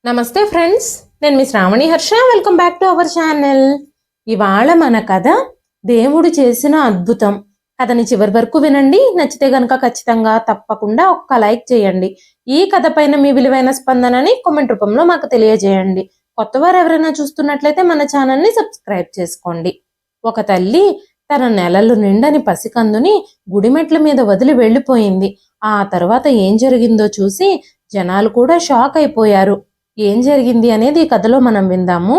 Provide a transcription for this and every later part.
నమస్తే ఫ్రెండ్స్, నేను మీ Sravani Harsha. Welcome back to our channel. ఇవాళ మన కథ దేవుడు చేసిన అద్భుతం. కథని చివరి వరకు వినండి. నచ్చితే గనక ఖచ్చితంగా తప్పకుండా ఒక్క లైక్ చేయండి. ఈ కథ పైన మీ విలువైన స్పందనని కామెంట్ రూపంలో మాకు తెలియజేయండి. కొత్తవారు ఎవరైనా చూస్తున్నట్లయితే మన ఛానల్ని సబ్స్క్రైబ్ చేసుకోండి. ఒక తల్లి తన నెలలు నిండని పసికందుని గుడిమెట్ల మీద వదిలి వెళ్ళిపోయింది. ఆ తర్వాత ఏం జరిగిందో చూసి జనాలు కూడా షాక్ అయిపోయారు. ఏం జరిగింది అనేది ఈ కథలో మనం విందాము.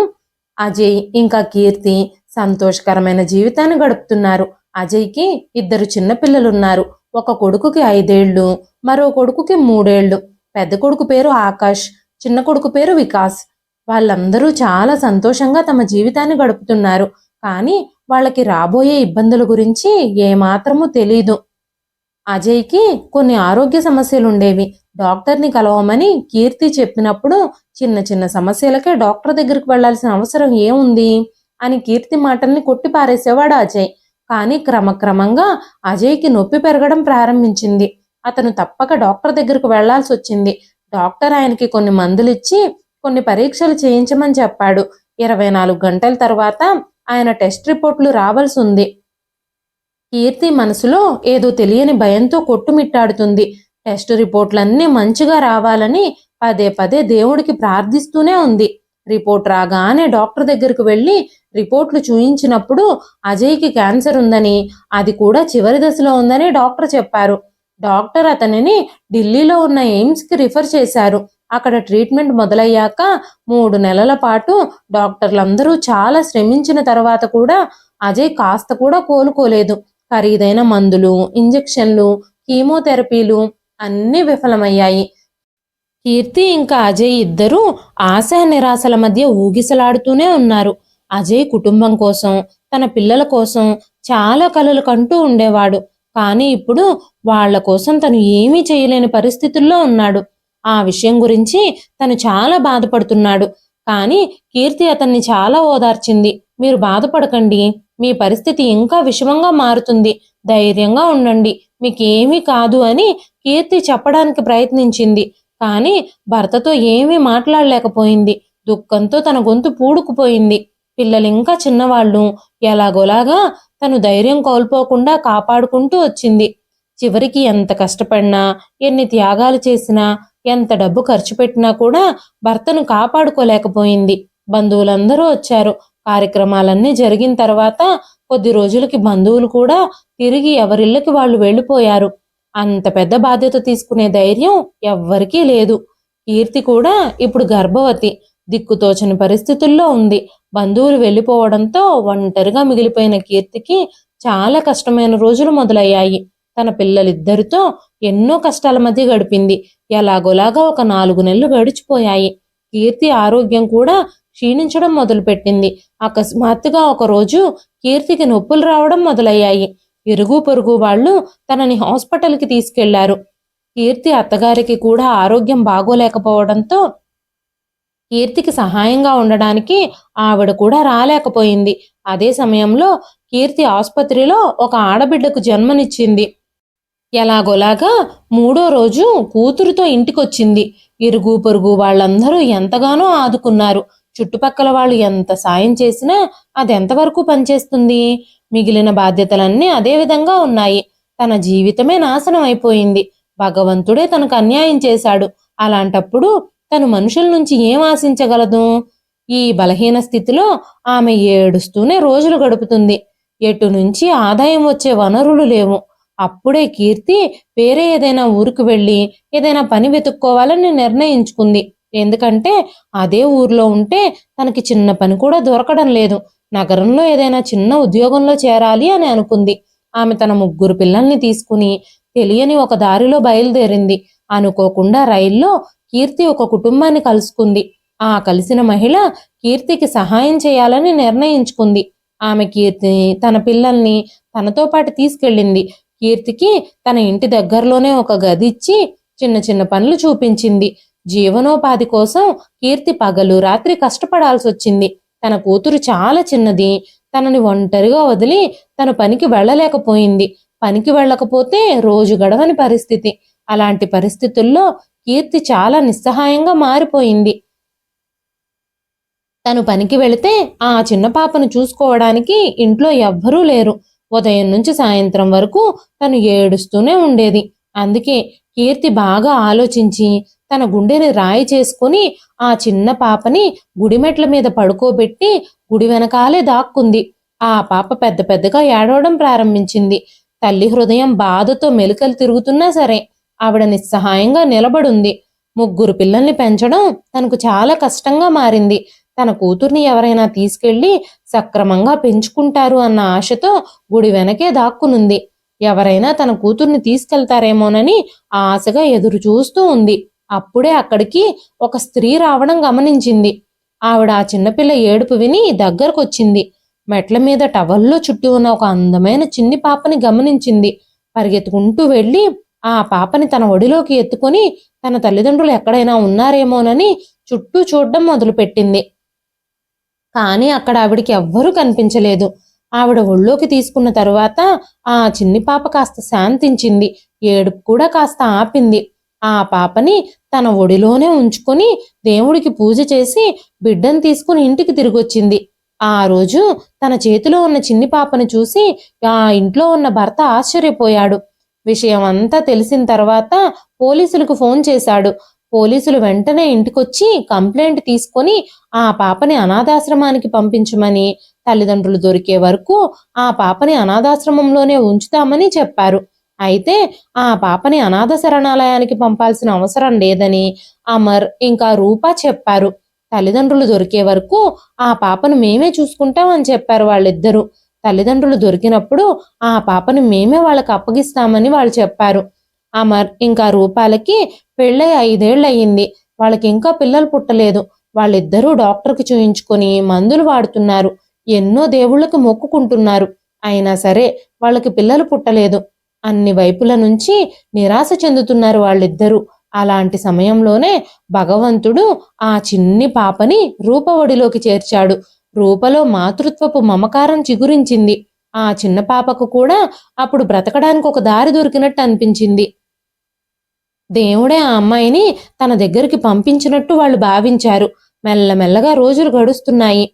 అజయ్ ఇంకా కీర్తి సంతోషకరమైన జీవితాన్ని గడుపుతున్నారు. అజయ్కి 2 చిన్నపిల్లలున్నారు. ఒక కొడుకుకి 5 ఏళ్ళు, మరో కొడుకుకి 3 ఏళ్ళు. పెద్ద కొడుకు పేరు ఆకాష్, చిన్న కొడుకు పేరు వికాస్. వాళ్ళందరూ చాలా సంతోషంగా తమ జీవితాన్ని గడుపుతున్నారు. కానీ వాళ్ళకి రాబోయే ఇబ్బందుల గురించి ఏమాత్రమూ తెలీదు. అజయ్కి కొన్ని ఆరోగ్య సమస్యలు ఉండేవి. డాక్టర్ని కలవమని కీర్తి చెప్పినప్పుడు చిన్న చిన్న సమస్యలకే డాక్టర్ దగ్గరికి వెళ్లాల్సిన అవసరం ఏముంది అని కీర్తి మాటల్ని కొట్టిపారేసేవాడు అజయ్. కానీ క్రమక్రమంగా అజయ్కి నొప్పి పెరగడం ప్రారంభించింది. అతను తప్పక డాక్టర్ దగ్గరకు వెళ్లాల్సి వచ్చింది. డాక్టర్ ఆయనకి కొన్ని మందులిచ్చి కొన్ని పరీక్షలు చేయించమని చెప్పాడు. 24 గంటల తర్వాత ఆయన టెస్ట్ రిపోర్ట్లు రావాల్సి ఉంది. కీర్తి మనసులో ఏదో తెలియని భయంతో కొట్టుమిట్టాడుతుంది. టెస్ట్ రిపోర్ట్లన్నీ మంచిగా రావాలని పదే పదే దేవుడికి ప్రార్థిస్తూనే ఉంది. రిపోర్ట్ రాగానే డాక్టర్ దగ్గరకు వెళ్ళి రిపోర్ట్లు చూయించినప్పుడు అజయ్కి క్యాన్సర్ ఉందని, అది కూడా చివరి దశలో ఉందని డాక్టర్ చెప్పారు. డాక్టర్ అతనిని ఢిల్లీలో ఉన్న ఎయిమ్స్కి రిఫర్ చేశారు. అక్కడ ట్రీట్మెంట్ మొదలయ్యాక 3 నెలల పాటు డాక్టర్లందరూ చాలా శ్రమించిన తర్వాత కూడా అజయ్ కాస్త కూడా కోలుకోలేదు. ఖరీదైన మందులు, ఇంజెక్షన్లు, కీమోథెరపీలు అన్నీ విఫలమయ్యాయి. కీర్తి ఇంకా అజయ్ ఇద్దరూ ఆశా నిరాశల మధ్య ఊగిసలాడుతూనే ఉన్నారు. అజయ్ కుటుంబం కోసం, తన పిల్లల కోసం చాలా కలలు కంటూ ఉండేవాడు. కానీ ఇప్పుడు వాళ్ల కోసం తను ఏమీ చేయలేని పరిస్థితుల్లో ఉన్నాడు. ఆ విషయం గురించి తను చాలా బాధపడుతున్నాడు. కానీ కీర్తి అతన్ని చాలా ఓదార్చింది. మీరు బాధపడకండి, మీ పరిస్థితి ఇంకా విషమంగా మారుతుంది, ధైర్యంగా ఉండండి, మీకేమీ కాదు అని కీర్తి చెప్పడానికి ప్రయత్నించింది. కానీ భర్తతో ఏమీ మాట్లాడలేకపోయింది. దుఃఖంతో తన గొంతు పూడుకుపోయింది. పిల్లలింకా చిన్నవాళ్ళు. ఎలాగోలాగా తను ధైర్యం కోల్పోకుండా కాపాడుకుంటూ వచ్చింది. చివరికి ఎంత కష్టపడినా, ఎన్ని త్యాగాలు చేసినా, ఎంత డబ్బు ఖర్చు పెట్టినా కూడా భర్తను కాపాడుకోలేకపోయింది. బంధువులందరూ వచ్చారు. కార్యక్రమాలన్నీ జరిగిన తర్వాత కొద్ది రోజులకి బంధువులు కూడా తిరిగి ఎవరిళ్ళకి వాళ్ళు వెళ్ళిపోయారు. అంత పెద్ద బాధ్యత తీసుకునే ధైర్యం ఎవ్వరికీ లేదు. కీర్తి కూడా ఇప్పుడు గర్భవతి. దిక్కుతోచని పరిస్థితుల్లో ఉంది. బంధువులు వెళ్ళిపోవడంతో ఒంటరిగా మిగిలిపోయిన కీర్తికి చాలా కష్టమైన రోజులు మొదలయ్యాయి. తన పిల్లలిద్దరితో ఎన్నో కష్టాల మధ్య గడిపింది. ఎలాగోలాగా ఒక 4 నెలలు గడిచిపోయాయి. కీర్తి ఆరోగ్యం కూడా క్షీణించడం మొదలుపెట్టింది. అకస్మాత్తుగా ఒకరోజు కీర్తికి నొప్పులు రావడం మొదలయ్యాయి. ఇరుగు పొరుగు వాళ్ళు తనని హాస్పిటల్కి తీసుకెళ్లారు. కీర్తి అత్తగారికి కూడా ఆరోగ్యం బాగోలేకపోవడంతో కీర్తికి సహాయంగా ఉండడానికి ఆవిడ కూడా రాలేకపోయింది. అదే సమయంలో కీర్తి ఆసుపత్రిలో ఒక ఆడబిడ్డకు జన్మనిచ్చింది. ఎలాగోలాగా 3వ రోజు కూతురుతో ఇంటికొచ్చింది. ఇరుగు పొరుగు వాళ్ళందరూ ఎంతగానో ఆదుకున్నారు. చుట్టుపక్కల వాళ్ళు ఎంత సాయం చేసినా అదెంతవరకు పనిచేస్తుంది? మిగిలిన బాధ్యతలన్నీ అదే విధంగా ఉన్నాయి. తన జీవితమే నాశనం అయిపోయింది. భగవంతుడే తనకు అన్యాయం చేశాడు. అలాంటప్పుడు తను మనుషుల నుంచి ఏం ఆశించగలదు? ఈ బలహీన స్థితిలో ఆమె ఏడుస్తూనే రోజులు గడుపుతుంది. ఎటు నుంచి ఆదాయం వచ్చే వనరులు లేవు. అప్పుడే కీర్తి వేరే ఏదైనా ఊరికి వెళ్ళి ఏదైనా పని వెతుక్కోవాలని నిర్ణయించుకుంది. ఎందుకంటే అదే ఊర్లో ఉంటే తనకి చిన్న పని కూడా దొరకడం లేదు. నగరంలో ఏదైనా చిన్న ఉద్యోగంలో చేరాలి అని అనుకుంది. ఆమె తన 3 పిల్లల్ని తీసుకుని తెలియని ఒక దారిలో బయలుదేరింది. అనుకోకుండా రైల్లో కీర్తి ఒక కుటుంబాన్ని కలుసుకుంది. ఆ కలిసిన మహిళ కీర్తికి సహాయం చేయాలని నిర్ణయించుకుంది. ఆమె కీర్తిని, తన పిల్లల్ని తనతో పాటు తీసుకెళ్ళింది. కీర్తికి తన ఇంటి దగ్గరలోనే ఒక గది ఇచ్చి చిన్న చిన్న పనులు చూపించింది. జీవనోపాధి కోసం కీర్తి పగలు రాత్రి కష్టపడాల్సి వచ్చింది. తన కూతురు చాలా చిన్నది. తనని ఒంటరిగా వదిలి తన పనికి వెళ్ళలేకపోయింది. పనికి వెళ్ళకపోతే రోజు గడవని పరిస్థితి. అలాంటి పరిస్థితుల్లో కీర్తి చాలా నిస్సహాయంగా మారిపోయింది. తను పనికి వెళితే ఆ చిన్న పాపను చూసుకోవడానికి ఇంట్లో ఎవ్వరూ లేరు. ఉదయం నుంచి సాయంత్రం వరకు తను ఏడుస్తూనే ఉండేది. అందుకే కీర్తి బాగా ఆలోచించి తన గుండెని రాయి చేసుకుని ఆ చిన్న పాపని గుడిమెట్ల మీద పడుకోబెట్టి గుడి వెనకాలే దాక్కుంది. ఆ పాప పెద్ద పెద్దగా ఏడవడం ప్రారంభించింది. తల్లి హృదయం బాధతో మెలికలు తిరుగుతున్నా సరే ఆవిడ నిస్సహాయంగా నిలబడుంది. 3 పిల్లల్ని పెంచడం తనకు చాలా కష్టంగా మారింది. తన కూతుర్ని ఎవరైనా తీసుకెళ్లి సక్రమంగా పెంచుకుంటారు అన్న ఆశతో గుడి వెనకే దాక్కునుంది. ఎవరైనా తన కూతుర్ని తీసుకెళ్తారేమోనని ఆశగా ఎదురు చూస్తూ ఉంది. అప్పుడే అక్కడికి ఒక స్త్రీ రావడం గమనించింది. ఆవిడ ఆ చిన్నపిల్ల ఏడుపు విని దగ్గరకొచ్చింది. మెట్ల మీద టవల్లో చుట్టి ఉన్న ఒక అందమైన చిన్ని పాపని గమనించింది. పరిగెత్తుకుంటూ వెళ్ళి ఆ పాపని తన ఒడిలోకి ఎత్తుకొని తన తల్లిదండ్రులు ఎక్కడైనా ఉన్నారేమోనని చుట్టూ చూడడం మొదలుపెట్టింది. కానీ అక్కడ ఆవిడికి ఎవ్వరూ కనిపించలేదు. ఆవిడ ఒళ్ళోకి తీసుకున్న తరువాత ఆ చిన్ని పాప కాస్త శాంతించింది. ఏడుపు కూడా కాస్త ఆపింది. ఆ పాపని తన ఒడిలోనే ఉంచుకొని దేవుడికి పూజ చేసి బిడ్డను తీసుకుని ఇంటికి తిరిగొచ్చింది. ఆ రోజు తన చేతిలో ఉన్న చిన్ని పాపను చూసి ఆ ఇంట్లో ఉన్న భర్త ఆశ్చర్యపోయాడు. విషయం అంతా తెలిసిన తర్వాత పోలీసులకు ఫోన్ చేశాడు. పోలీసులు వెంటనే ఇంటికొచ్చి కంప్లైంట్ తీసుకొని ఆ పాపని అనాథాశ్రమానికి పంపించమని, తల్లిదండ్రులు దొరికే వరకు ఆ పాపని అనాథాశ్రమంలోనే ఉంచుతామని చెప్పారు. అయితే ఆ పాపని అనాథ శరణాలయానికి పంపాల్సిన అవసరం లేదని అమర్ ఇంకా రూప చెప్పారు. తల్లిదండ్రులు దొరికే వరకు ఆ పాపను మేమే చూసుకుంటామని చెప్పారు వాళ్ళిద్దరూ. తల్లిదండ్రులు దొరికినప్పుడు ఆ పాపని మేమే వాళ్ళకి అప్పగిస్తామని వాళ్ళు చెప్పారు. అమర్ ఇంకా రూపాలకి పెళ్ళై 5 ఏళ్ళయింది. వాళ్ళకి ఇంకా పిల్లలు పుట్టలేదు. వాళ్ళిద్దరూ డాక్టర్కి చూయించుకొని మందులు వాడుతున్నారు. ఎన్నో దేవుళ్ళకి మొక్కుకుంటున్నారు. అయినా సరే వాళ్ళకి పిల్లలు పుట్టలేదు. అన్ని వైపుల నుంచి నిరాశ చెందుతున్నారు వాళ్ళిద్దరూ. అలాంటి సమయంలోనే భగవంతుడు ఆ చిన్ని పాపని రూప ఒడిలోకి చేర్చాడు. రూపలో మాతృత్వపు మమకారం చిగురించింది. ఆ చిన్న పాపకు కూడా అప్పుడు బ్రతకడానికి ఒక దారి దొరికినట్టు అనిపించింది. దేవుడే ఆ అమ్మాయిని తన దగ్గరికి పంపించినట్టు వాళ్ళు భావించారు. మెల్లమెల్లగా రోజులు గడుస్తున్నాయి.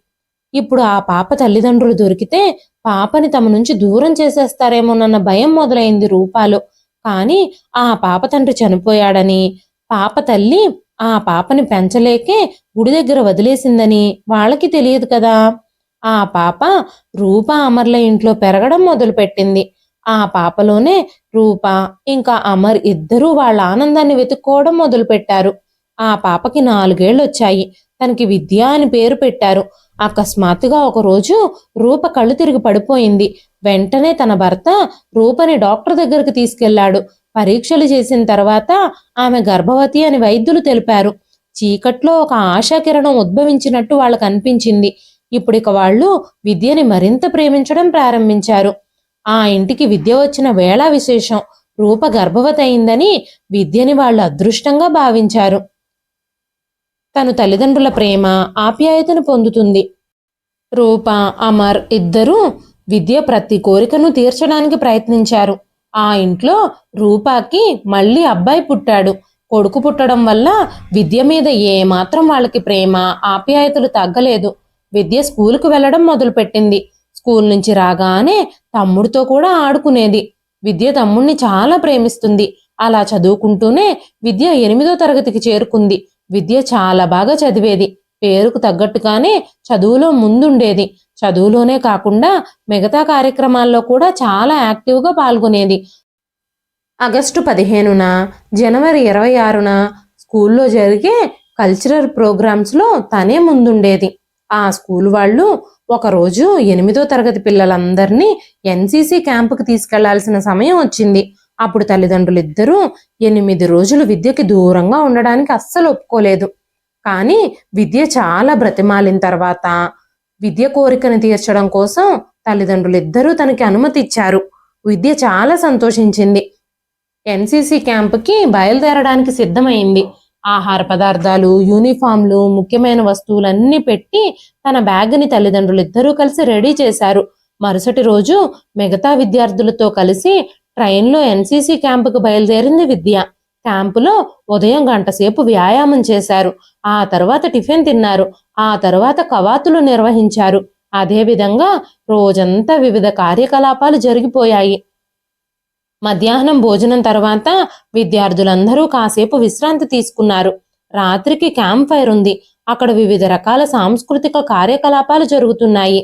ఇప్పుడు ఆ పాప తల్లిదండ్రులు దొరికితే పాపని తమ నుంచి దూరం చేసేస్తారేమోనన్న భయం మొదలైంది రూపాలో. కానీ ఆ పాప తండ్రి చనిపోయాడని, పాప తల్లి ఆ పాపని పెంచలేకే గుడి దగ్గర వదిలేసిందని వాళ్ళకి తెలియదు కదా. ఆ పాప రూప అమర్ల ఇంట్లో పెరగడం మొదలుపెట్టింది. ఆ పాపలోనే రూప ఇంకా అమర్ ఇద్దరూ వాళ్ళ ఆనందాన్ని వెతుక్కోవడం మొదలుపెట్టారు. ఆ పాపకి 4 ఏళ్ళు వచ్చాయి. తనకి విద్య అని పేరు పెట్టారు. అకస్మాత్తుగా ఒకరోజు రూప కళ్ళు తిరిగి పడిపోయింది. వెంటనే తన భర్త రూపని డాక్టర్ దగ్గరికి తీసుకెళ్లాడు. పరీక్షలు చేసిన తర్వాత ఆమె గర్భవతి అని వైద్యులు తెలిపారు. చీకట్లో ఒక ఆశాకిరణం ఉద్భవించినట్టు వాళ్ళకు అనిపించింది. ఇప్పుడిక వాళ్ళు విద్యని మరింత ప్రేమించడం ప్రారంభించారు. ఆ ఇంటికి విద్య వచ్చిన వేళ విశేషం. రూప గర్భవతి అయిందని విద్యని వాళ్ళు అదృష్టంగా భావించారు. తను తల్లిదండ్రుల ప్రేమ ఆప్యాయతను పొందుతుంది. రూప అమర్ ఇద్దరూ విద్య ప్రతి కోరికను తీర్చడానికి ప్రయత్నించారు. ఆ ఇంట్లో రూపాకి మళ్ళీ అబ్బాయి పుట్టాడు. కొడుకు పుట్టడం వల్ల విద్య మీద ఏమాత్రం వాళ్ళకి ప్రేమ ఆప్యాయతలు తగ్గలేదు. విద్య స్కూలుకు వెళ్ళడం మొదలుపెట్టింది. స్కూల్ నుంచి రాగానే తమ్ముడితో కూడా ఆడుకునేది. విద్య తమ్ముణ్ణి చాలా ప్రేమిస్తుంది. అలా చదువుకుంటూనే విద్య 8వ తరగతికి చేరుకుంది. విద్య చాలా బాగా చదివేది. పేరుకు తగ్గట్టుగానే చదువులో ముందుండేది. చదువులోనే కాకుండా మిగతా కార్యక్రమాల్లో కూడా చాలా యాక్టివ్గా పాల్గొనేది. ఆగస్టు 15న, జనవరి 26న స్కూల్లో జరిగే కల్చరల్ ప్రోగ్రామ్స్లో తనే ముందుండేది. ఆ స్కూల్ వాళ్ళు ఒకరోజు 8వ తరగతి పిల్లలందరినీ ఎన్సీసీ క్యాంపుకి తీసుకెళ్లాల్సిన సమయం వచ్చింది. అప్పుడు తల్లిదండ్రులు ఇద్దరూ 8 రోజులు విద్యకి దూరంగా ఉండడానికి అస్సలు ఒప్పుకోలేదు. కానీ విద్య చాలా బ్రతిమాలిన తర్వాత విద్య కోరికను తీర్చడం కోసం తల్లిదండ్రులు ఇద్దరూ తనకి అనుమతి ఇచ్చారు. విద్య చాలా సంతోషించింది. ఎన్సీసీ క్యాంపుకి బయలుదేరడానికి సిద్ధమైంది. ఆహార పదార్థాలు, యూనిఫామ్లు, ముఖ్యమైన వస్తువులన్నీ పెట్టి తన బ్యాగ్ని తల్లిదండ్రులు ఇద్దరూ కలిసి రెడీ చేశారు. మరుసటి రోజు మిగతా విద్యార్థులతో కలిసి ట్రైన్లో ఎన్సీసీ క్యాంపుకు బయలుదేరింది విద్య. క్యాంపులో ఉదయం గంటసేపు వ్యాయామం చేశారు. ఆ తర్వాత టిఫిన్ తిన్నారు. ఆ తర్వాత కవాతులు నిర్వహించారు. అదేవిధంగా రోజంతా వివిధ కార్యకలాపాలు జరిగిపోయాయి. మధ్యాహ్నం భోజనం తర్వాత విద్యార్థులందరూ కాసేపు విశ్రాంతి తీసుకున్నారు. రాత్రికి క్యాంప్ ఫైర్ ఉంది. అక్కడ వివిధ రకాల సాంస్కృతిక కార్యకలాపాలు జరుగుతున్నాయి.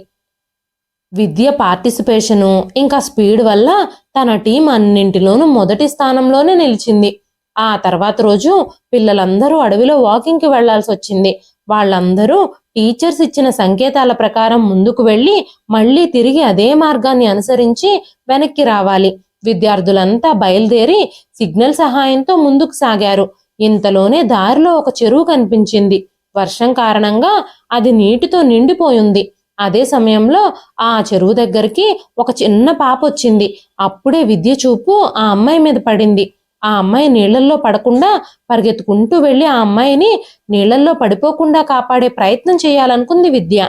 విద్య పార్టిసిపేషను ఇంకా స్పీడ్ వల్ల తన టీం అన్నింటిలోనూ మొదటి స్థానంలోనే నిలిచింది. ఆ తర్వాత రోజు పిల్లలందరూ అడవిలో వాకింగ్కి వెళ్లాల్సి వచ్చింది. వాళ్ళందరూ టీచర్స్ ఇచ్చిన సంకేతాల ప్రకారం ముందుకు వెళ్ళి మళ్ళీ తిరిగి అదే మార్గాన్ని అనుసరించి వెనక్కి రావాలి. విద్యార్థులంతా బయలుదేరి సిగ్నల్ సహాయంతో ముందుకు సాగారు. ఇంతలోనే దారిలో ఒక చెరువు కనిపించింది. వర్షం కారణంగా అది నీటితో నిండిపోయింది. అదే సమయంలో ఆ చెరువు దగ్గరికి ఒక చిన్న పాప వచ్చింది. అప్పుడే విద్య చూపు ఆ అమ్మాయి మీద పడింది. ఆ అమ్మాయి నీళ్లల్లో పడకుండా పరిగెత్తుకుంటూ వెళ్ళి ఆ అమ్మాయిని నీళ్లల్లో పడిపోకుండా కాపాడే ప్రయత్నం చేయాలనుకుంది విద్య.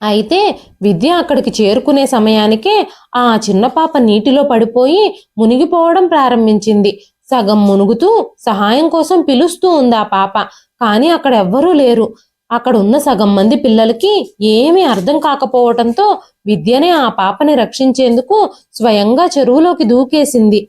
అయితే విద్య అక్కడికి చేరుకునే సమయానికే ఆ చిన్న పాప నీటిలో పడిపోయి మునిగిపోవడం ప్రారంభించింది. సగం మునుగుతూ సహాయం కోసం పిలుస్తూ ఉంది ఆ పాప. కానీ అక్కడ ఎవ్వరూ లేరు. అక్కడ ఉన్న సగం మంది పిల్లలకి ఏమీ అర్థం కాకపోవటంతో విద్యనే ఆ పాపని రక్షించేందుకు స్వయంగా చెరువులోకి దూకేసింది.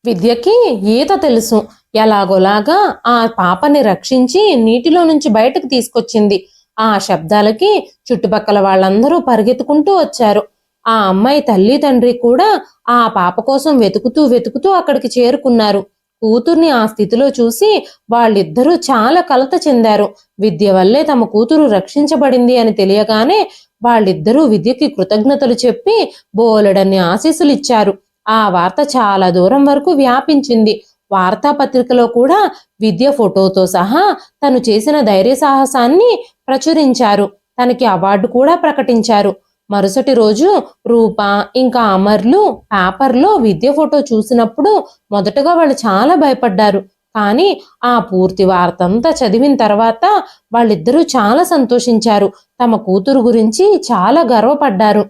విద్యకి ఈత తెలుసు. ఎలాగోలాగా ఆ పాపని రక్షించి నీటిలో నుంచి బయటకు తీసుకొచ్చింది. ఆ శబ్దాలకి చుట్టుపక్కల వాళ్ళందరూ పరిగెత్తుకుంటూ వచ్చారు. ఆ అమ్మాయి తల్లి తండ్రి కూడా ఆ పాప కోసం వెతుకుతూ అక్కడికి చేరుకున్నారు. కూతుర్ని ఆ స్థితిలో చూసి వాళ్ళిద్దరూ చాలా కలత చెందారు. విద్య వల్లే తమ కూతురు రక్షించబడింది అని తెలియగానే వాళ్ళిద్దరూ విద్యకి కృతజ్ఞతలు చెప్పి బోలెడన్ని ఆశీస్సులు ఇచ్చారు. ఆ వార్త చాలా దూరం వరకు వ్యాపించింది. వార్తాపత్రికలో కూడా విద్య ఫోటోతో సహా తను చేసిన ధైర్య సాహసాన్ని ప్రచురించారు. తనకి అవార్డు కూడా ప్రకటించారు. మరుసటి రోజు రూప ఇంకా అమర్లు పేపర్లో విద్య ఫోటో చూసినప్పుడు మొదటగా వాళ్ళు చాలా భయపడ్డారు. కానీ ఆ పూర్తి వార్తంతా చదివిన తర్వాత వాళ్ళిద్దరూ చాలా సంతోషించారు. తమ కూతురు గురించి చాలా గర్వపడ్డారు.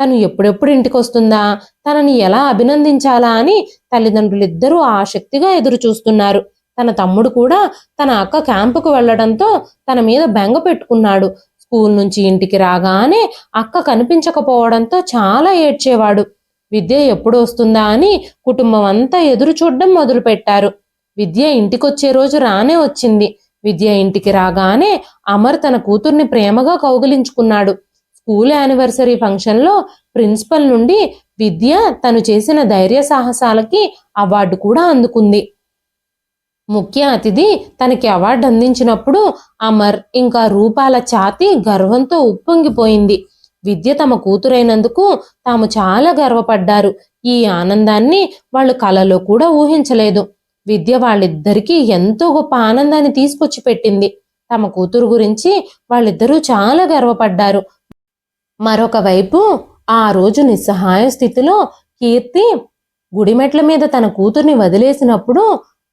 తను ఎప్పుడెప్పుడు ఇంటికి వస్తుందా, తనని ఎలా అభినందించాలా అని తల్లిదండ్రులిద్దరూ ఆసక్తిగా ఎదురు చూస్తున్నారు. తన తమ్ముడు కూడా తన అక్క క్యాంపుకు వెళ్లడంతో తన మీద బెంగ పెట్టుకున్నాడు. స్కూల్ నుంచి ఇంటికి రాగానే అక్క కనిపించకపోవడంతో చాలా ఏడ్చేవాడు. విద్య ఎప్పుడు వస్తుందా అని కుటుంబం అంతా ఎదురు చూడడం మొదలుపెట్టారు. విద్య ఇంటికొచ్చే రోజు రానే వచ్చింది. విద్య ఇంటికి రాగానే అమర్ తన కూతుర్ని ప్రేమగా కౌగిలించుకున్నాడు. స్కూల్ యానివర్సరీ ఫంక్షన్లో ప్రిన్సిపల్ నుండి విద్య తను చేసిన ధైర్య సాహసాలకి అవార్డు కూడా అందుకుంది. ముఖ్య అతిథి తనకి అవార్డు అందించినప్పుడు అమర్ ఇంకా రూపాల ఛాతీ గర్వంతో ఉప్పొంగిపోయింది. విద్య తమ కూతురైనందుకు తాము చాలా గర్వపడ్డారు. ఈ ఆనందాన్ని వాళ్ళు కలలో కూడా ఊహించలేదు. విద్య వాళ్ళిద్దరికీ ఎంతో గొప్ప ఆనందాన్ని తీసుకొచ్చి పెట్టింది. తమ కూతురు గురించి వాళ్ళిద్దరూ చాలా గర్వపడ్డారు. మరొక వైపు ఆ రోజు నిస్సహాయ స్థితిలో కీర్తి గుడిమెట్ల మీద తన కూతుర్ని వదిలేసినప్పుడు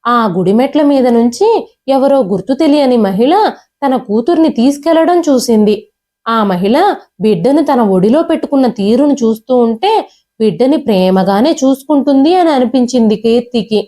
ఆ గుడిమెట్ల మీద నుంచి ఎవరో గుర్తు తెలియని మహిళ తన కూతుర్ని తీసుకెళ్లడం చూసింది. ఆ మహిళ బిడ్డను తన ఒడిలో పెట్టుకున్న తీరును చూస్తూ ఉంటే బిడ్డని ప్రేమగానే చూసుకుంటుంది అని అనిపించింది కీర్తికి.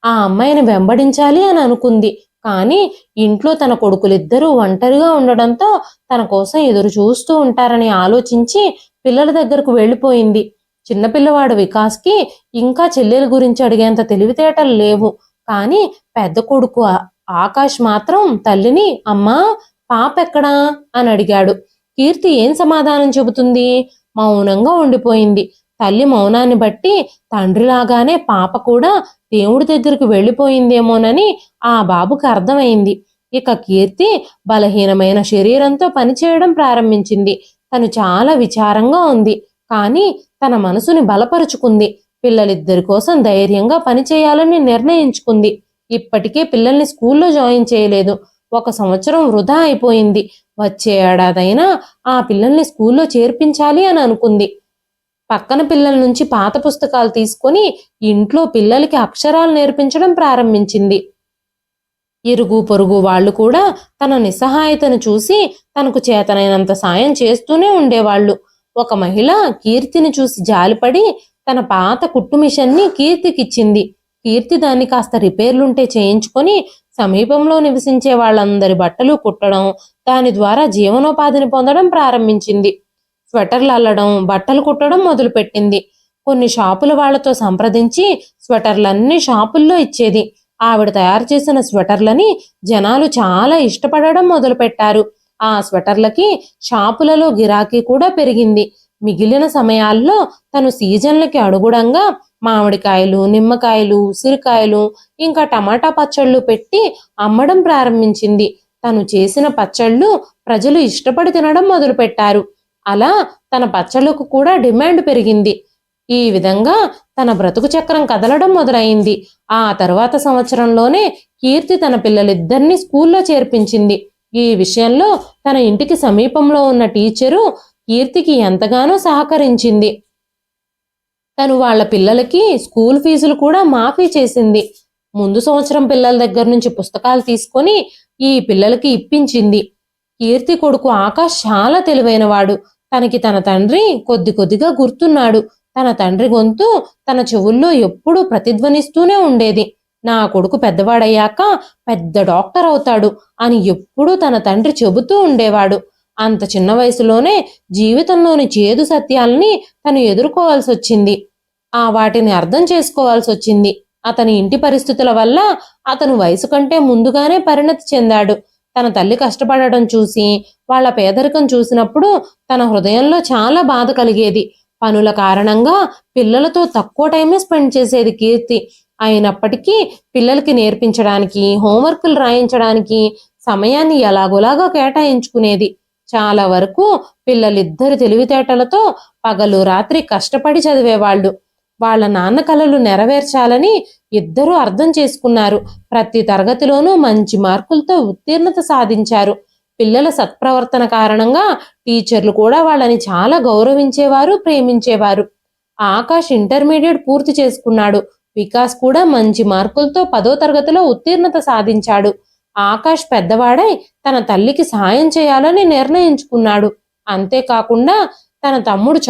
ఆ అమ్మాయిని వెంబడించాలి అని అనుకుంది. కానీ ఇంట్లో తన కొడుకులిద్దరూ ఒంటరిగా ఉండడంతో తన కోసం ఎదురు చూస్తూ ఉంటారని ఆలోచించి పిల్లల దగ్గరకు వెళ్ళిపోయింది. చిన్నపిల్లవాడు వికాస్కి ఇంకా చెల్లెల గురించి అడిగేంత తెలివితేటలు లేవు. కానీ పెద్ద కొడుకు ఆకాష్ మాత్రం తల్లిని అమ్మా పాప ఎక్కడా అని అడిగాడు. కీర్తి ఏం సమాధానం చెబుతుంది? మౌనంగా ఉండిపోయింది. తల్లి మౌనాన్ని బట్టి తండ్రిలాగానే పాప కూడా దేవుడి దగ్గరికి వెళ్ళిపోయిందేమోనని ఆ బాబుకి అర్థమైంది. ఇక కీర్తి బలహీనమైన శరీరంతో పనిచేయడం ప్రారంభించింది. తను చాలా విచారంగా ఉంది. కానీ తన మనసుని బలపరుచుకుంది. పిల్లలిద్దరి కోసం ధైర్యంగా పనిచేయాలని నిర్ణయించుకుంది. ఇప్పటికే పిల్లల్ని స్కూల్లో జాయిన్ చేయలేదు. 1 సంవత్సరం వృధా అయిపోయింది. వచ్చే ఏడాదైనా ఆ పిల్లల్ని స్కూల్లో చేర్పించాలి అని అనుకుంది. పక్కన పిల్లల నుంచి పాత పుస్తకాలు తీసుకొని ఇంట్లో పిల్లలకి అక్షరాలు నేర్పించడం ప్రారంభించింది. ఇరుగు పొరుగు వాళ్ళు కూడా తన నిస్సహాయతను చూసి తనకు చేతనైనంత సాయం చేస్తూనే ఉండేవాళ్ళు. ఒక మహిళ కీర్తిని చూసి జాలిపడి తన పాత కుట్టు మిషన్ని కీర్తికిచ్చింది. కీర్తి దాన్ని కాస్త రిపేర్లుంటే చేయించుకొని సమీపంలో నివసించే వాళ్ళందరి బట్టలు కుట్టడం, దాని ద్వారా జీవనోపాధిని పొందడం ప్రారంభించింది. స్వెటర్లు అల్లడం, బట్టలు కుట్టడం మొదలుపెట్టింది. కొన్ని షాపుల వాళ్లతో సంప్రదించి స్వెటర్లన్నీ షాపుల్లో ఇచ్చేది. ఆవిడ తయారు చేసిన స్వెటర్లని జనాలు చాలా ఇష్టపడడం మొదలుపెట్టారు. ఆ స్వెటర్లకి షాపులలో గిరాకీ కూడా పెరిగింది. మిగిలిన సమయాల్లో తను సీజన్లకి అనుగుణంగా మామిడికాయలు, నిమ్మకాయలు, ఉసిరికాయలు, ఇంకా టమాటా పచ్చళ్ళు పెట్టి అమ్మడం ప్రారంభించింది. తను చేసిన పచ్చళ్ళు ప్రజలు ఇష్టపడి తినడం మొదలుపెట్టారు. అలా తన పచ్చళ్లకు కూడా డిమాండ్ పెరిగింది. ఈ విధంగా తన బ్రతుకు చక్రం కదలడం మొదలైంది. ఆ తర్వాత సంవత్సరంలోనే కీర్తి తన పిల్లలిద్దరినీ స్కూల్లో చేర్పించింది. ఈ విషయంలో తన ఇంటికి సమీపంలో ఉన్న టీచరు కీర్తికి ఎంతగానో సహకరించింది. తను వాళ్ళ పిల్లలకి స్కూల్ ఫీజులు కూడా మాఫీ చేసింది. ముందు సంవత్సరం పిల్లల దగ్గర నుంచి పుస్తకాలు తీసుకొని ఈ పిల్లలకి ఇప్పించింది. కీర్తి కొడుకు ఆకాష్ చాలా తెలివైనవాడు. తనకి తన తండ్రి కొద్ది కొద్దిగా గుర్తున్నాడు. తన తండ్రి గొంతు తన చెవుల్లో ఎప్పుడూ ప్రతిధ్వనిస్తూనే ఉండేది. నా కొడుకు పెద్దవాడయ్యాక పెద్ద డాక్టర్ అవుతాడు అని ఎప్పుడూ తన తండ్రి చెబుతూ ఉండేవాడు. అంత చిన్న వయసులోనే జీవితంలోని చేదు సత్యాల్ని తను ఎదుర్కోవాల్సి వచ్చింది. వాటిని అర్థం చేసుకోవాల్సి వచ్చింది. అతని ఇంటి పరిస్థితుల వల్ల అతను వయసు కంటే ముందుగానే పరిణతి చెందాడు. తన తల్లి కష్టపడడం చూసి, వాళ్ళ పేదరికం చూసినప్పుడు తన హృదయంలో చాలా బాధ కలిగేది. పనుల కారణంగా పిల్లలతో తక్కువ టైమే స్పెండ్ చేసేది కీర్తి. అయినప్పటికీ పిల్లలకి నేర్పించడానికి, హోంవర్కులు రాయించడానికి సమయాన్ని ఎలాగోలాగా కేటాయించుకునేది. చాలా వరకు పిల్లలిద్దరి తెలివితేటలతో పగలు రాత్రి కష్టపడి చదివేవాళ్ళు. వాళ్ళ నాన్న కలలు నెరవేర్చాలని ఇద్దరూ అర్థం చేసుకున్నారు. ప్రతి తరగతిలోనూ మంచి మార్కులతో ఉత్తీర్ణత సాధించారు. పిల్లల సత్ప్రవర్తన కారణంగా టీచర్లు కూడా వాళ్ళని చాలా గౌరవించేవారు, ప్రేమించేవారు. ఆకాష్ ఇంటర్మీడియట్ పూర్తి చేసుకున్నాడు. వికాస్ కూడా మంచి మార్కులతో 10వ తరగతిలో ఉత్తీర్ణత సాధించాడు. ఆకాష్ పెద్దవాడై తన తల్లికి సాయం చేయాలని నిర్ణయించుకున్నాడు. అంతేకాకుండా తన తమ్ముడు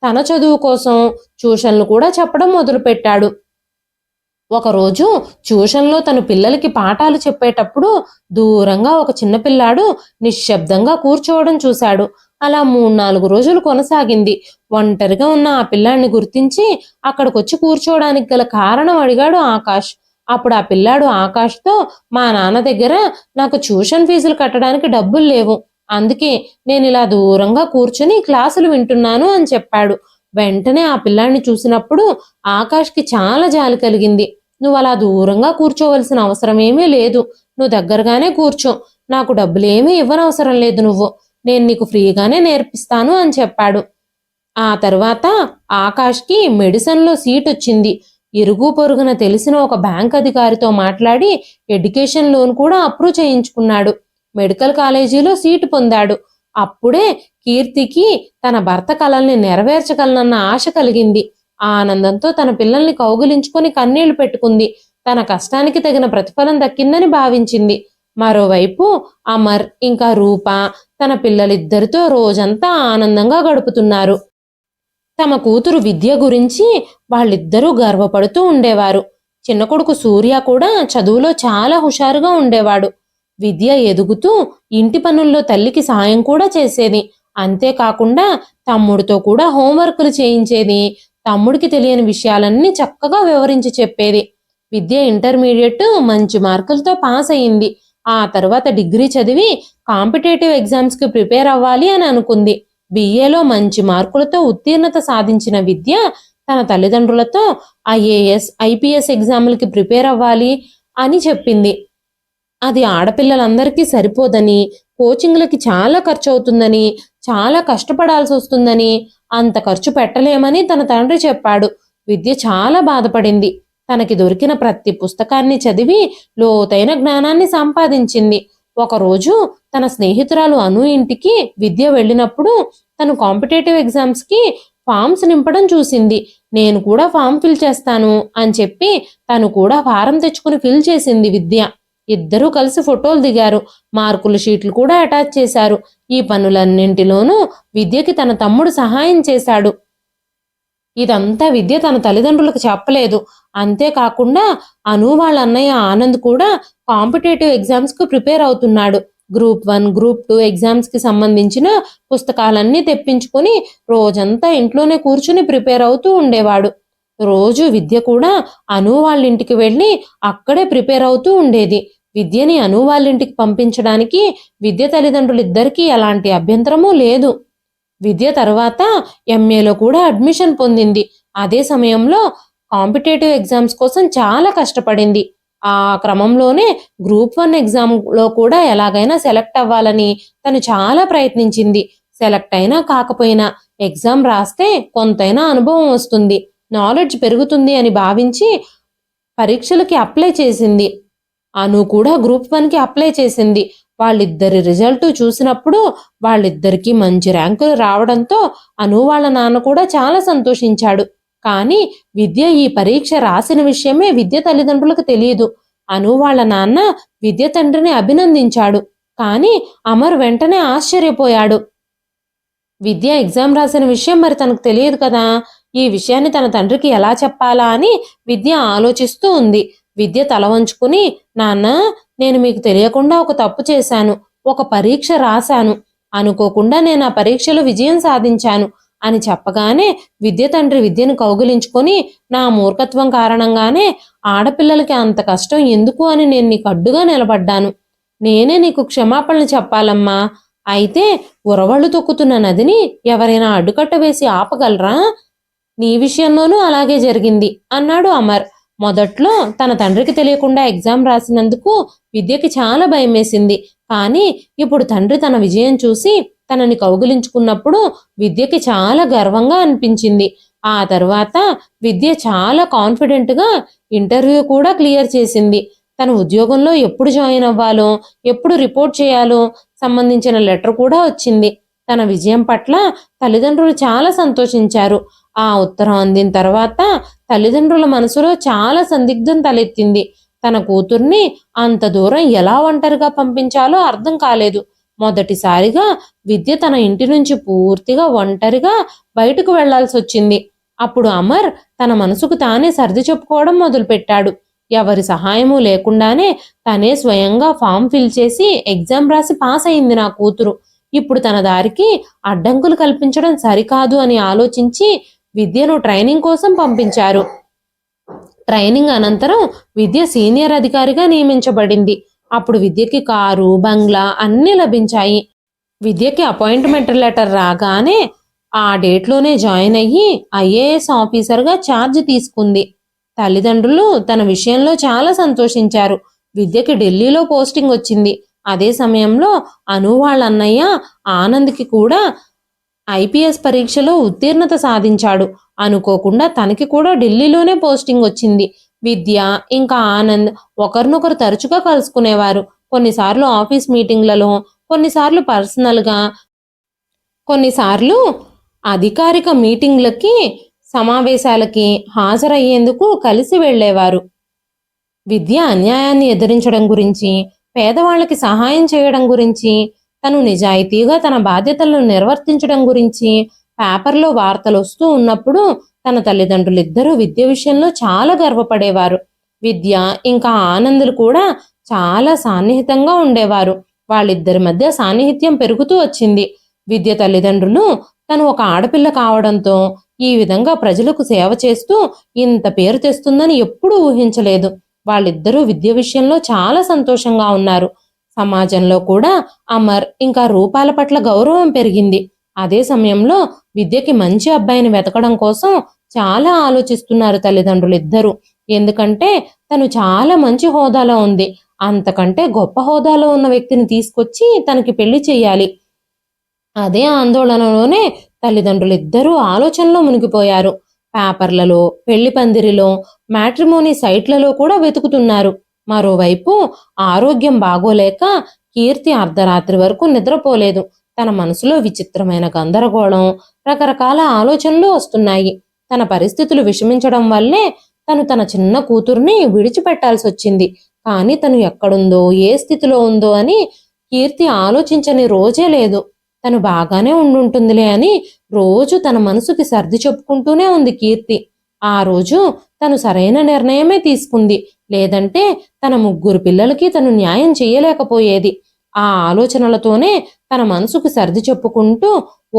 తన చదువు కోసం ట్యూషన్లు కూడా చెప్పడం మొదలుపెట్టాడు. ఒకరోజు ట్యూషన్లో తను పిల్లలకి పాఠాలు చెప్పేటప్పుడు దూరంగా ఒక చిన్నపిల్లాడు నిశ్శబ్దంగా కూర్చోవడం చూశాడు. అలా 3-4 రోజులు కొనసాగింది. ఒంటరిగా ఉన్న ఆ పిల్లాడిని గుర్తించి అక్కడికొచ్చి కూర్చోవడానికి గల కారణం అడిగాడు ఆకాష్. అప్పుడు ఆ పిల్లాడు ఆకాష్తో, మా నాన్న దగ్గర నాకు ట్యూషన్ ఫీజులు కట్టడానికి డబ్బులు లేవు, అందుకే నేను ఇలా దూరంగా కూర్చుని క్లాసులు వింటున్నాను అని చెప్పాడు. వెంటనే ఆ పిల్లాడిని చూసినప్పుడు ఆకాష్కి చాలా జాలి కలిగింది. నువ్వు అలా దూరంగా కూర్చోవలసిన అవసరం ఏమీ లేదు, నువ్వు దగ్గరగానే కూర్చో, నాకు డబ్బులేమీ ఇవ్వనవసరం లేదు, నేను నీకు ఫ్రీగానే నేర్పిస్తాను అని చెప్పాడు. ఆ తర్వాత ఆకాష్కి మెడిసిన్లో సీట్ వచ్చింది. ఇరుగు పొరుగున తెలిసిన ఒక బ్యాంక్ అధికారితో మాట్లాడి ఎడ్యుకేషన్ లోన్ కూడా అప్రూవ్ చేయించుకున్నాడు. మెడికల్ కాలేజీలో సీటు పొందాడు. అప్పుడే కీర్తికి తన భర్త కలల్ని నెరవేర్చగలనన్న ఆశ కలిగింది. ఆ ఆనందంతో తన పిల్లల్ని కౌగిలించుకొని కన్నీళ్లు పెట్టుకుంది. తన కష్టానికి తగిన ప్రతిఫలం దక్కిందని భావించింది. మరోవైపు అమర్ ఇంకా రూప తన పిల్లలిద్దరితో రోజంతా ఆనందంగా గడుపుతున్నారు. తమ కూతురు విద్య గురించి వాళ్ళిద్దరూ గర్వపడుతూ ఉండేవారు. చిన్న కొడుకు సూర్య కూడా చదువులో చాలా హుషారుగా ఉండేవాడు. విద్య ఎదుగుతూ ఇంటి పనుల్లో తల్లికి సాయం కూడా చేసేది. అంతేకాకుండా తమ్ముడితో కూడా హోంవర్కులు చేయించేది. తమ్ముడికి తెలియని విషయాలన్నీ చక్కగా వివరించి చెప్పేది. విద్య ఇంటర్మీడియట్ మంచి మార్కులతో పాస్ అయింది. ఆ తర్వాత డిగ్రీ చదివి కాంపిటేటివ్ ఎగ్జామ్స్కి ప్రిపేర్ అవ్వాలి అని అనుకుంది. బిఏలో మంచి మార్కులతో ఉత్తీర్ణత సాధించిన విద్య తన తల్లిదండ్రులతో ఐఏఎస్, ఐపీఎస్ ఎగ్జాములకి ప్రిపేర్ అవ్వాలి అని చెప్పింది. అది ఆడపిల్లలందరికీ సరిపోదని, కోచింగ్లకి చాలా ఖర్చు అవుతుందని, చాలా కష్టపడాల్సి వస్తుందని, అంత ఖర్చు పెట్టలేమని తన తండ్రి చెప్పాడు. విద్య చాలా బాధపడింది. తనకి దొరికిన ప్రతి పుస్తకాన్ని చదివి లోతైన జ్ఞానాన్ని సంపాదించింది. ఒకరోజు తన స్నేహితురాలు అను ఇంటికి విద్య వెళ్ళినప్పుడు తను కాంపిటేటివ్ ఎగ్జామ్స్కి ఫామ్స్ నింపడం చూసింది. నేను కూడా ఫామ్ ఫిల్ చేస్తాను అని చెప్పి తను కూడా ఫారం తెచ్చుకుని ఫిల్ చేసింది విద్య. ఇద్దరూ కలిసి ఫోటోలు దిగారు. మార్కుల షీట్లు కూడా అటాచ్ చేశారు. ఈ పనులన్నింటిలోనూ విద్యకి తన తమ్ముడు సహాయం చేశాడు. ఇదంతా విద్య తన తల్లిదండ్రులకు చెప్పలేదు. అంతేకాకుండా అను వాళ్ళ అన్నయ్య ఆనంద్ కూడా కాంపిటేటివ్ ఎగ్జామ్స్‌కు ప్రిపేర్ అవుతున్నాడు. గ్రూప్ 1, గ్రూప్ 2 ఎగ్జామ్స్‌కి సంబంధించిన పుస్తకాలన్నీ తెప్పించుకొని రోజంతా ఇంట్లోనే కూర్చుని ప్రిపేర్ అవుతూ ఉండేవాడు. రోజు విద్య కూడా అను వాళ్ళ ఇంటికి వెళ్ళి అక్కడే ప్రిపేర్ అవుతూ ఉండేది. విద్యని అను వాళ్ళ ఇంటికి పంపించడానికి విద్య తల్లిదండ్రులిద్దరికీ ఎలాంటి అభ్యంతరమూ లేదు. విద్య తర్వాత ఎంఏలో కూడా అడ్మిషన్ పొందింది. అదే సమయంలో కాంపిటేటివ్ ఎగ్జామ్స్ కోసం చాలా కష్టపడింది. ఆ క్రమంలోనే గ్రూప్ 1 ఎగ్జామ్లో కూడా ఎలాగైనా సెలెక్ట్ అవ్వాలని తను చాలా ప్రయత్నించింది. సెలెక్ట్ అయినా కాకపోయినా ఎగ్జామ్ రాస్తే కొంతైనా అనుభవం వస్తుంది, నాలెడ్జ్ పెరుగుతుంది అని భావించి పరీక్షలకి అప్లై చేసింది. అను కూడా గ్రూప్ 1కి అప్లై చేసింది. వాళ్ళిద్దరి రిజల్ట్ చూసినప్పుడు వాళ్ళిద్దరికీ మంచి ర్యాంకులు రావడంతో అను వాళ్ళ నాన్న కూడా చాలా సంతోషించాడు. కానీ విద్య ఈ పరీక్ష రాసిన విషయమే విద్య తల్లిదండ్రులకు తెలియదు. అను వాళ్ళ నాన్న విద్య తండ్రిని అభినందించాడు. కానీ అమర్ వెంటనే ఆశ్చర్యపోయాడు. విద్య ఎగ్జామ్ రాసిన విషయం మరి తనకు తెలియదు కదా, ఈ విషయాన్ని తన తండ్రికి ఎలా చెప్పాలా అని విద్య ఆలోచిస్తూ ఉంది. విద్య తల వంచుకుని, నాన్న, నేను మీకు తెలియకుండా ఒక తప్పు చేశాను. ఒక పరీక్ష రాశాను. అనుకోకుండా నేను ఆ పరీక్షలో విజయం సాధించాను అని చెప్పగానే విద్య తండ్రి విద్యను కౌగిలించుకొని, నా మూర్ఖత్వం కారణంగానే ఆడపిల్లలకి అంత కష్టం ఎందుకు అని నేను నీకు అడ్డుగా నిలబడ్డాను. నేనే నీకు క్షమాపణలు చెప్పాలమ్మా. అయితే ఉరవళ్ళు తొక్కుతున్న నదిని ఎవరైనా అడ్డుకట్ట వేసి ఆపగలరా? నీ విషయంలోనూ అలాగే జరిగింది అన్నాడు అమర్. మొదట్లో తన తండ్రికి తెలియకుండా ఎగ్జామ్ రాసినందుకు విద్యకి చాలా భయమేసింది. కానీ ఇప్పుడు తండ్రి తన విజయం చూసి తనని కౌగిలించుకున్నప్పుడు విద్యకి చాలా గర్వంగా అనిపించింది. ఆ తర్వాత విద్య చాలా కాన్ఫిడెంట్గా ఇంటర్వ్యూ కూడా క్లియర్ చేసింది. తన ఉద్యోగంలో ఎప్పుడు జాయిన్ అవ్వాలో, ఎప్పుడు రిపోర్ట్ చేయాలో సంబంధించిన లెటర్ కూడా వచ్చింది. తన విజయం పట్ల తల్లిదండ్రులు చాలా సంతోషించారు. ఆ ఉత్తరం అందిన తర్వాత తల్లిదండ్రుల మనసులో చాలా సందిగ్ధం తలెత్తింది. తన కూతుర్ని అంత దూరం ఎలా ఒంటరిగా పంపించాలో అర్థం కాలేదు. మొదటిసారిగా విద్య తన ఇంటి నుంచి పూర్తిగా ఒంటరిగా బయటకు వెళ్లాల్సి వచ్చింది. అప్పుడు అమర్ తన మనసుకు తానే సర్ది చెప్పుకోవడం మొదలుపెట్టాడు. ఎవరి సహాయము లేకుండానే తనే స్వయంగా ఫామ్ ఫిల్ చేసి ఎగ్జామ్ రాసి పాస్ అయింది నా కూతురు. ఇప్పుడు తన దారికి అడ్డంకులు కల్పించడం సరికాదు అని ఆలోచించి విద్యను ట్రైనింగ్ కోసం పంపించారు. ట్రైనింగ్ అనంతరం విద్య సీనియర్ అధికారిగా నియమించబడింది. అప్పుడు విద్యకి కారు, బంగ్లా అన్నీ లభించాయి. విద్యకి అపాయింట్మెంట్ లెటర్ రాగానే ఆ డేట్లోనే జాయిన్ అయ్యి ఐఏఎస్ ఆఫీసర్గా ఛార్జ్ తీసుకుంది. తల్లిదండ్రులు తన విషయంలో చాలా సంతోషించారు. విద్యకి ఢిల్లీలో పోస్టింగ్ వచ్చింది. అదే సమయంలో అను వాళ్ళ అన్నయ్య ఆనంద్కి కూడా ఐపీఎస్ పరీక్షలో ఉత్తీర్ణత సాధించాడు. అనుకోకుండా తనకి కూడా ఢిల్లీలోనే పోస్టింగ్ వచ్చింది. విద్య ఇంకా ఆనంద్ ఒకరినొకరు తరచుగా కలుసుకునేవారు. కొన్నిసార్లు ఆఫీస్ మీటింగ్లలో, కొన్నిసార్లు పర్సనల్గా, కొన్నిసార్లు అధికారిక మీటింగ్లకి, సమావేశాలకి హాజరయ్యేందుకు కలిసి వెళ్ళేవారు. విద్య అన్యాయాన్ని ఎదిరించడం గురించి, పేదవాళ్ళకి సహాయం చేయడం గురించి, తను నిజాయితీగా తన బాధ్యతలను నిర్వర్తించడం గురించి పేపర్లో వార్తలు వస్తూ ఉన్నప్పుడు తన తల్లిదండ్రులిద్దరూ విద్య విషయంలో చాలా గర్వపడేవారు. విద్య ఇంకా ఆనందులు కూడా చాలా సాన్నిహితంగా ఉండేవారు. వాళ్ళిద్దరి మధ్య సాన్నిహిత్యం పెరుగుతూ వచ్చింది. విద్య తల్లిదండ్రులు తను ఒక ఆడపిల్ల కావడంతో ఈ విధంగా ప్రజలకు సేవ చేస్తూ ఇంత పేరు తెస్తుందని ఎప్పుడూ ఊహించలేదు. వాళ్ళిద్దరూ విద్య విషయంలో చాలా సంతోషంగా ఉన్నారు. సమాజంలో కూడా అమర్ ఇంకా రూపాల పట్ల గౌరవం పెరిగింది. అదే సమయంలో విద్యకి మంచి అబ్బాయిని వెతకడం కోసం చాలా ఆలోచిస్తున్నారు తల్లిదండ్రులు ఇద్దరు. ఎందుకంటే తను చాలా మంచి హోదాలో ఉంది. అంతకంటే గొప్ప హోదాలో ఉన్న వ్యక్తిని తీసుకొచ్చి తనకి పెళ్లి చేయాలి. అదే ఆందోళనలోనే తల్లిదండ్రులు ఇద్దరూ ఆలోచనలో మునిగిపోయారు. పేపర్లలో, పెళ్లి పందిరిలో, మ్యాట్రిమోనీ సైట్లలో కూడా వెతుకుతున్నారు. మరోవైపు ఆరోగ్యం బాగోలేక కీర్తి అర్ధరాత్రి వరకు నిద్రపోలేదు. తన మనసులో విచిత్రమైన గందరగోళం, రకరకాల ఆలోచనలు వస్తున్నాయి. తన పరిస్థితులు విషమించడం వల్లే తను తన చిన్న కూతుర్ని విడిచిపెట్టాల్సి వచ్చింది. కానీ తను ఎక్కడుందో, ఏ స్థితిలో ఉందో అని కీర్తి ఆలోచించని రోజే లేదు. తను బాగానే ఉండుంటుందిలే అని రోజు తన మనసుకి సర్ది చెప్పుకుంటూనే ఉంది కీర్తి. ఆ రోజు తను సరైన నిర్ణయమే తీసుకుంది, లేదంటే తన 3 పిల్లలకి తను న్యాయం చేయలేకపోయేది. ఆ ఆలోచనలతోనే తన మనసుకు సర్ది చెప్పుకుంటూ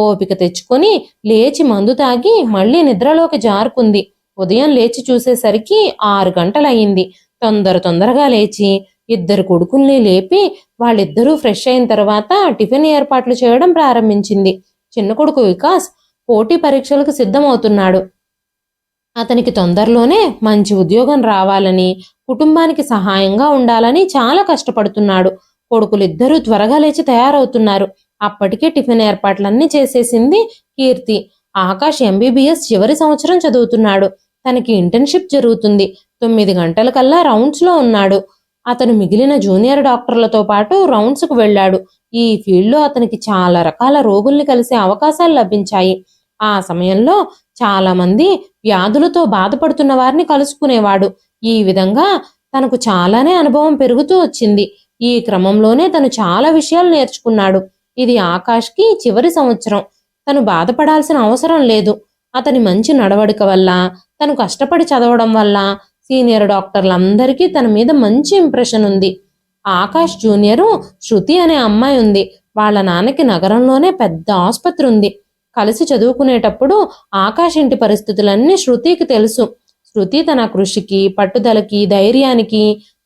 ఓపిక తెచ్చుకొని లేచి మందు తాగి మళ్ళీ నిద్రలోకి జారుకుంది. ఉదయం లేచి చూసేసరికి 6 గంటలయ్యింది. తొందరగా లేచి 2 కొడుకుల్ని లేపి వాళ్ళిద్దరూ ఫ్రెష్ అయిన తర్వాత టిఫిన్ ఏర్పాట్లు చేయడం ప్రారంభించింది. చిన్న కొడుకు వికాస్ పోటీ పరీక్షలకు సిద్ధమవుతున్నాడు. అతనికి తొందరలోనే మంచి ఉద్యోగం రావాలని, కుటుంబానికి సహాయంగా ఉండాలని చాలా కష్టపడుతున్నాడు. కొడుకులిద్దరూ త్వరగా లేచి తయారవుతున్నారు. అప్పటికే టిఫిన్ ఏర్పాట్లన్నీ చేసేసింది కీర్తి. ఆకాష్ ఎంబీబీఎస్ చివరి సంవత్సరం చదువుతున్నాడు. తనకి ఇంటర్న్షిప్ జరుగుతుంది. 9 గంటలకల్లా రౌండ్స్లో ఉన్నాడు. అతను మిగిలిన జూనియర్ డాక్టర్లతో పాటు రౌండ్స్కు వెళ్ళాడు. ఈ ఫీల్డ్లో అతనికి చాలా రకాల రోగుల్ని కలిసే అవకాశాలు లభించాయి. ఆ సమయంలో చాలా మంది వ్యాధులతో బాధపడుతున్న వారిని కలుసుకునేవాడు. ఈ విధంగా తనకు చాలానే అనుభవం పెరుగుతూ వచ్చింది. ఈ క్రమంలోనే తను చాలా విషయాలు నేర్చుకున్నాడు. ఇది ఆకాష్కి చివరి సంవత్సరం. తను బాధపడాల్సిన అవసరం లేదు. అతని మంచి నడవడిక వల్ల, తను కష్టపడి చదవడం వల్ల సీనియర్ డాక్టర్లందరికీ తన మీద మంచి ఇంప్రెషన్ ఉంది. ఆకాష్ జూనియరు శృతి అనే అమ్మాయి ఉంది. వాళ్ళ నాన్నకి నగరంలోనే పెద్ద ఆసుపత్రి ఉంది. కలిసి చదువుకునేటప్పుడు ఆకాష్ ఇంటి పరిస్థితులన్నీ శృతికి తెలుసు. శృతి తన కృషికి, పట్టుదలకి, ధైర్యానికి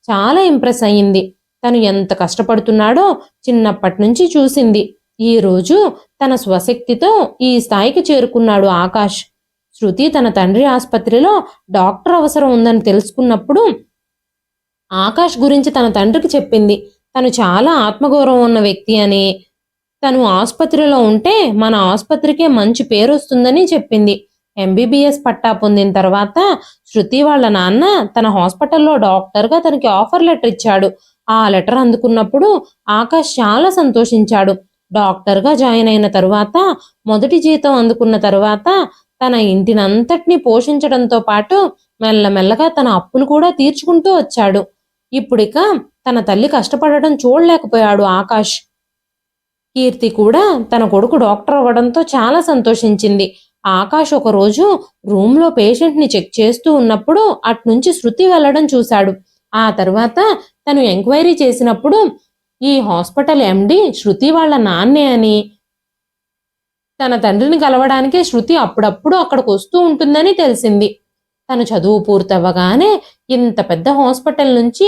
చాలా ఇంప్రెస్ అయ్యింది. తను ఎంత కష్టపడుతున్నాడో చిన్నప్పటి నుంచి చూసింది. ఈ రోజు తన స్వశక్తితో ఈ స్థాయికి చేరుకున్నాడు ఆకాష్. శృతి తన తండ్రి ఆసుపత్రిలో డాక్టర్ అవసరం ఉందని తెలుసుకున్నప్పుడు ఆకాష్ గురించి తన తండ్రికి చెప్పింది. తను చాలా ఆత్మగౌరవం ఉన్న వ్యక్తి అని, తను ఆసుపత్రిలో ఉంటే మన ఆసుపత్రికే మంచి పేరు వస్తుందని చెప్పింది. ఎంబీబీఎస్ పట్టా పొందిన తర్వాత శృతి వాళ్ళ నాన్న తన హాస్పిటల్లో డాక్టర్గా తనకి ఆఫర్ లెటర్ ఇచ్చాడు. ఆ లెటర్ అందుకున్నప్పుడు ఆకాష్ చాలా సంతోషించాడు. డాక్టర్గా జాయిన్ అయిన తరువాత మొదటి జీతం అందుకున్న తరువాత తన ఇంటినంతటినీ పోషించడంతో పాటు మెల్లమెల్లగా తన అప్పులు కూడా తీర్చుకుంటూ వచ్చాడు. ఇప్పుడిక తన తల్లి కష్టపడటం చూడలేకపోయాడు ఆకాష్. కీర్తి కూడా తన కొడుకు డాక్టర్ అవ్వడంతో చాలా సంతోషించింది. ఆకాష్ ఒకరోజు రూమ్లో పేషెంట్ని చెక్ చేస్తూ ఉన్నప్పుడు అట్నుంచి శృతి వెళ్లడం చూశాడు. ఆ తర్వాత తను ఎంక్వైరీ చేసినప్పుడు ఈ హాస్పిటల్ ఎండి శృతి వాళ్ళ నాన్నే అని, తన తండ్రిని కలవడానికే శృతి అప్పుడప్పుడు అక్కడికి వస్తూ ఉంటుందని తెలిసింది. తను చదువు పూర్తవ్వగానే ఇంత పెద్ద హాస్పిటల్ నుంచి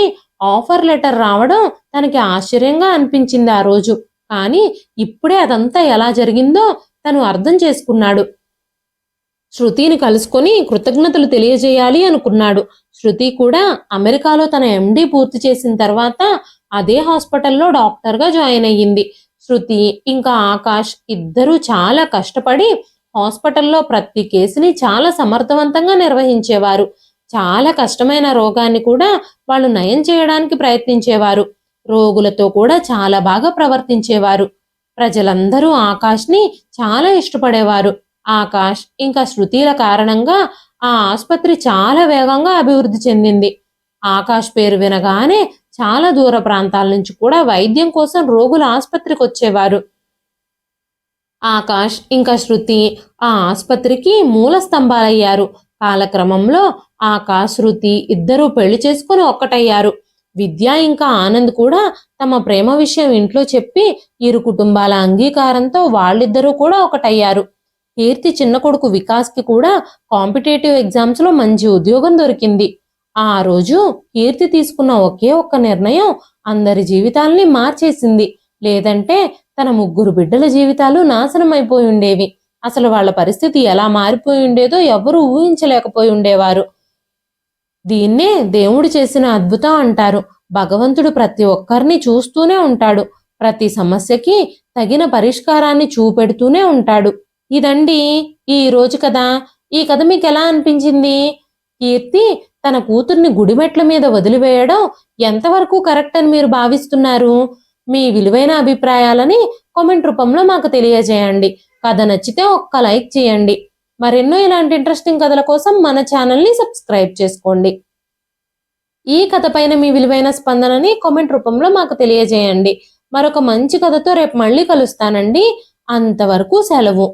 ఆఫర్ లెటర్ రావడం తనకి ఆశ్చర్యంగా అనిపించింది ఆ రోజు. కానీ ఇప్పుడే అదంతా ఎలా జరిగిందో తను అర్థం చేసుకున్నాడు. శృతిని కలుసుకొని కృతజ్ఞతలు తెలియజేయాలి అనుకున్నాడు. శృతి కూడా అమెరికాలో తన ఎండి పూర్తి చేసిన తర్వాత అదే హాస్పిటల్లో డాక్టర్గా జాయిన్ అయ్యింది. శృతి ఇంకా ఆకాష్ ఇద్దరూ చాలా కష్టపడి హాస్పిటల్లో ప్రతి కేసుని చాలా సమర్థవంతంగా నిర్వహించేవారు. చాలా కష్టమైన రోగాన్ని కూడా వాళ్ళు నయం చేయడానికి ప్రయత్నించేవారు. రోగులతో కూడా చాలా బాగా ప్రవర్తించేవారు. ప్రజలందరూ ఆకాష్ని చాలా ఇష్టపడేవారు. ఆకాష్ ఇంకా శృతిల కారణంగా ఆ ఆసుపత్రి చాలా వేగంగా అభివృద్ధి చెందింది. ఆకాష్ పేరు వినగానే చాలా దూర ప్రాంతాల నుంచి కూడా వైద్యం కోసం రోగుల ఆసుపత్రికి వచ్చేవారు. ఆకాష్ ఇంకా శృతి ఆ ఆసుపత్రికి మూల స్తంభాలయ్యారు. కాలక్రమంలో ఆకాష్, శృతి ఇద్దరూ పెళ్లి చేసుకుని ఒక్కటయ్యారు. విద్య ఇంకా ఆనంద్ కూడా తమ ప్రేమ విషయం ఇంట్లో చెప్పి ఇరు కుటుంబాల అంగీకారంతో వాళ్ళిద్దరూ కూడా ఒకటయ్యారు. కీర్తి చిన్న కొడుకు వికాస్కి కూడా కాంపిటేటివ్ ఎగ్జామ్స్లో మంచి ఉద్యోగం దొరికింది. ఆ రోజు కీర్తి తీసుకున్న ఒకే ఒక్క నిర్ణయం అందరి జీవితాల్ని మార్చేసింది. లేదంటే తన 3 బిడ్డల జీవితాలు నాశనం అయిపోయి ఉండేవి. అసలు వాళ్ళ పరిస్థితి ఎలా మారిపోయి ఉండేదో ఎవరూ ఊహించలేకపోయి ఉండేవారు. దీన్నే దేవుడు చేసిన అద్భుతం అంటారు. భగవంతుడు ప్రతి ఒక్కరిని చూస్తూనే ఉంటాడు. ప్రతి సమస్యకి తగిన పరిష్కారాన్ని చూపెడుతూనే ఉంటాడు. ఇదండి ఈ రోజు కథ. ఈ కథ మీకు ఎలా అనిపించింది? కీర్తి తన కూతుర్ని గుడిమెట్ల మీద వదిలివేయడం ఎంతవరకు కరెక్ట్ అని మీరు భావిస్తున్నారు? మీ విలువైన అభిప్రాయాలని కామెంట్ రూపంలో మాకు తెలియజేయండి. కథ నచ్చితే ఒక్క లైక్ చేయండి. మరెన్నో ఇలాంటి ఇంట్రెస్టింగ్ కథల కోసం మన ఛానల్ని సబ్స్క్రైబ్ చేసుకోండి. ఈ కథ పైన మీ విలువైన స్పందనని కామెంట్ రూపంలో మాకు తెలియజేయండి. మరొక మంచి కథతో రేపు మళ్ళీ కలుస్తానండి. అంతవరకు సెలవు.